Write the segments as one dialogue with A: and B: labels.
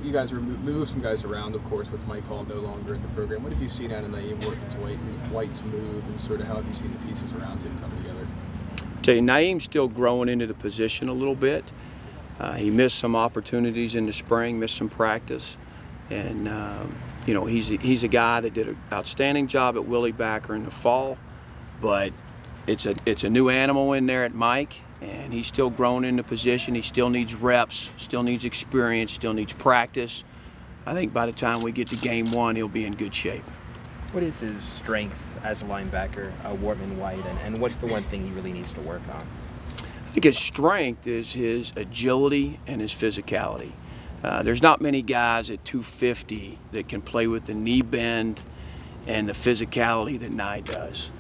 A: you guys moved some guys around, of course, with Mike Hall no longer in the program. What have you seen out of Naeem White's move, and sort of how have you seen the pieces around him come together?
B: I tell you, Naeem's still growing into the position a little bit. He missed some opportunities in the spring, missed some practice, and you know, he's a guy that did an outstanding job at Willie Backer in the fall, but it's a new animal in there at Mike, and he's still growing in the position. He still needs reps, still needs experience, still needs practice. I think by the time we get to game one, he'll be in good shape.
C: What is his strength as a linebacker, Wortman White, and what's the one thing he really needs to work on?
B: I think his strength is his agility and his physicality. There's not many guys at 250 that can play with the knee bend and the physicality that Nye does.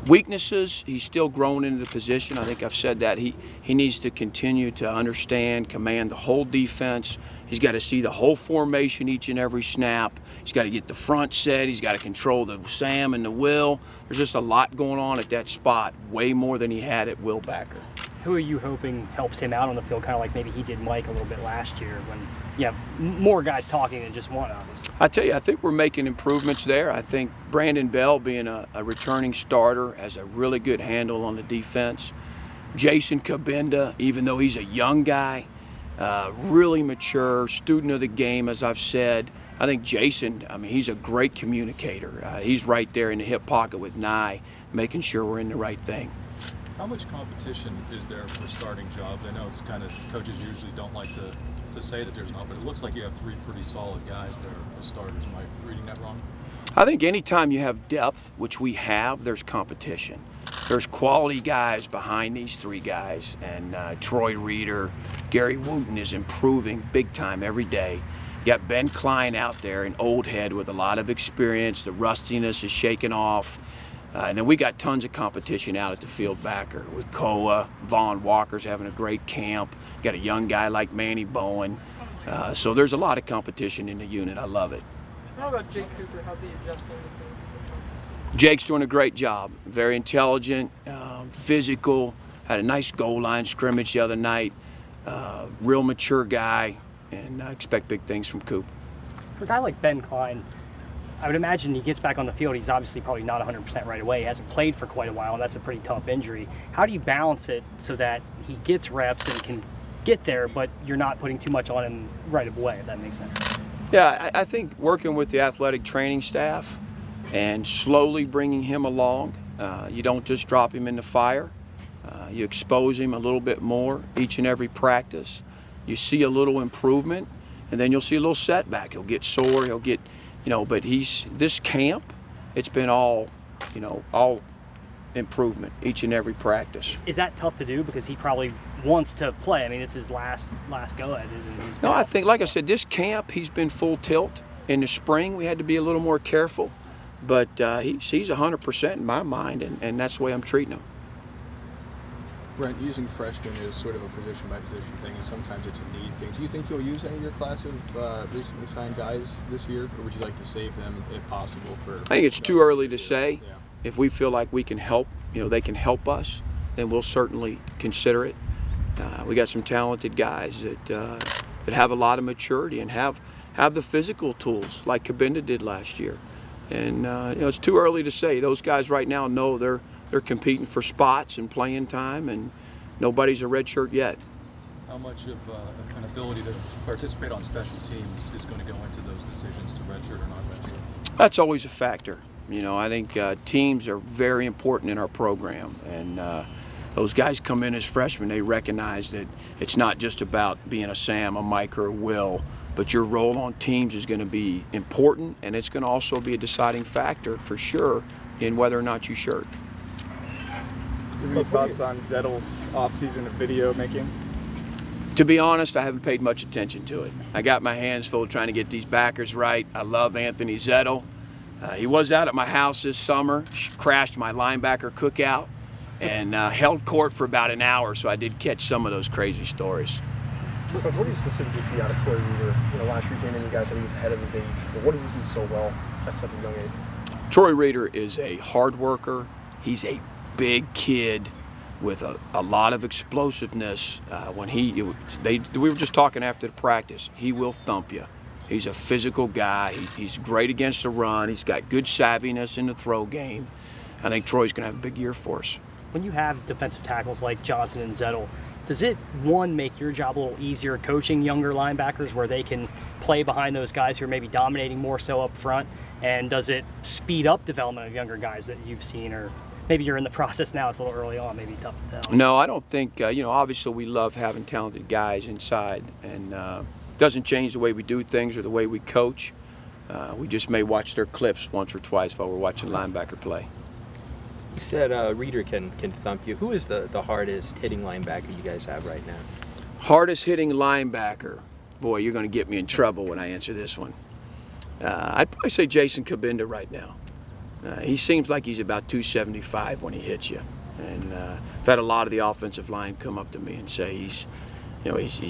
B: Weaknesses, he's still growing into the position. I think I've said that. He needs to continue to understand, command the whole defense. He's got to see the whole formation each and every snap. He's got to get the front set. He's got to control the Sam and the Will. There's just a lot going on at that spot, way more than he had at Will Backer.
D: Who are you hoping helps him out on the field, kind of like maybe he did Mike a little bit last year when you have more guys talking than just one, obviously?
B: I tell you, I think we're making improvements there. I think Brandon Bell, being a returning starter, has a really good handle on the defense. Jason Kabinda, even though he's a young guy, really mature, student of the game, as I've said. I think Jason, I mean, he's a great communicator. He's right there in the hip pocket with Nye, making sure we're in the right thing.
E: How much competition is there for starting jobs? I know it's kind of, coaches usually don't like to say that there's not, but it looks like you have three pretty solid guys there as starters. Am I reading that wrong?
B: I think anytime you have depth, which we have, there's competition. There's quality guys behind these three guys, and Troy Reeder, Gary Wooten is improving big time every day. You got Ben Klein out there, an old head with a lot of experience. The rustiness is shaking off. And then we got tons of competition out at the field backer with Koa. Vaughn Walker's having a great camp. Got a young guy like Manny Bowen. So there's a lot of competition in the unit. I love it.
F: How about Jake Cooper? How's he adjusting to things so far?
B: Jake's doing a great job. Very intelligent, physical. Had a nice goal line scrimmage the other night. Real mature guy, and I expect big things from Coop.
D: For a guy like Ben Klein, I would imagine he gets back on the field, he's obviously probably not 100% right away. He hasn't played for quite a while, and that's a pretty tough injury. How do you balance it so that he gets reps and can get there, but you're not putting too much on him right away, if that makes sense?
B: Yeah, I think working with the athletic training staff and slowly bringing him along. You don't just drop him in the fire. You expose him a little bit more each and every practice. You see a little improvement, and then you'll see a little setback. He'll get sore, he'll get, you know, but this camp, it's been all, you know, all improvement each and every practice.
D: Is that tough to do because he probably wants to play? I mean, it's his last go at it.
B: No, I think, like I said, this camp, he's been full tilt. In the spring, we had to be a little more careful, but he's 100% in my mind, and that's the way I'm treating him.
A: Brent, using freshmen is sort of a position-by-position thing, and sometimes it's a need thing. Do you think you'll use any of your class of recently signed guys this year, or would you like to save them if possible for?
B: I think it's too early to say. Yeah. If we feel like we can help, you know, they can help us, then we'll certainly consider it. We got some talented guys that have a lot of maturity and have the physical tools like Kabinda did last year. And you know, it's too early to say. Those guys right now know they're competing for spots and playing time, and nobody's a redshirt yet.
E: How much of an ability to participate on special teams is going to go into those decisions to redshirt or not redshirt?
B: That's always a factor. You know, I think teams are very important in our program, and those guys come in as freshmen, they recognize that it's not just about being a Sam, a Mike, or a Will, but your role on teams is going to be important, and it's going to also be a deciding factor for sure in whether or not you shirt.
G: Any thoughts on Zettel's offseason of video making?
B: To be honest, I haven't paid much attention to it. I got my hands full trying to get these backers right. I love Anthony Zettel. He was out at my house this summer, crashed my linebacker cookout, and held court for about an hour, so I did catch some of those crazy stories.
H: Coach, what do you specifically see out of Troy Reeder? You know, last year he came in, you guys said he was ahead of his age, but what does he do so well at such a young age?
B: Troy Reeder is a hard worker. He's a big kid, with a lot of explosiveness. When we were just talking after the practice, he will thump you. He's a physical guy. He's great against the run. He's got good savviness in the throw game. I think Troy's going to have a big year for us.
D: When you have defensive tackles like Johnson and Zettel, does it, one, make your job a little easier coaching younger linebackers where they can play behind those guys who are maybe dominating more so up front? And does it speed up development of younger guys that you've seen, or maybe you're in the process now, it's a little early on, maybe tough to tell?
B: No, I don't think, obviously we love having talented guys inside, and doesn't change the way we do things or the way we coach. We just may watch their clips once or twice while we're watching linebacker play.
C: You said Reader can thump you. Who is the hardest hitting linebacker you guys have right now?
B: Hardest hitting linebacker? Boy, you're going to get me in trouble when I answer this one. I'd probably say Jason Cabinda right now. He seems like he's about 275 when he hits you. And I've had a lot of the offensive line come up to me and say he's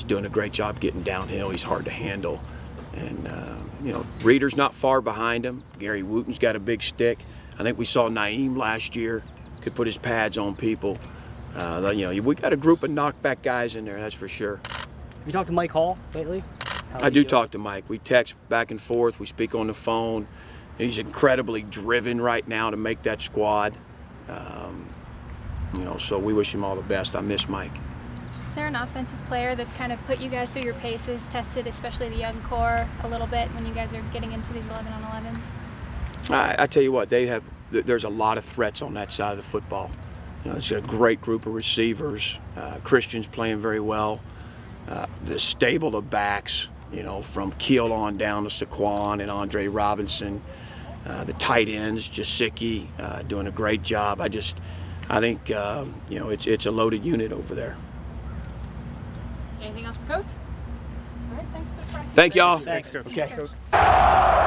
B: doing a great job getting downhill. He's hard to handle. And, Reader's not far behind him. Gary Wooten's got a big stick. I think we saw Naeem last year, could put his pads on people. We got a group of knockback guys in there, that's for sure.
D: You talked to Mike Hall lately?
B: I do talk to Mike. We text back and forth. We speak on the phone. He's incredibly driven right now to make that squad. So we wish him all the best. I miss Mike.
I: Is there an offensive player that's kind of put you guys through your paces, tested especially the young core a little bit when you guys are getting into these 11-on-11s?
B: I tell you what, there's a lot of threats on that side of the football. It's a great group of receivers. Christian's playing very well. The stable of backs, from Keel on down to Saquon and Andre Robinson. The tight ends, Jasicki, doing a great job. I think, it's a loaded unit over there.
F: Anything else for Coach? All right, thanks for the practice.
B: Thank y'all.
D: Thanks.
B: Okay.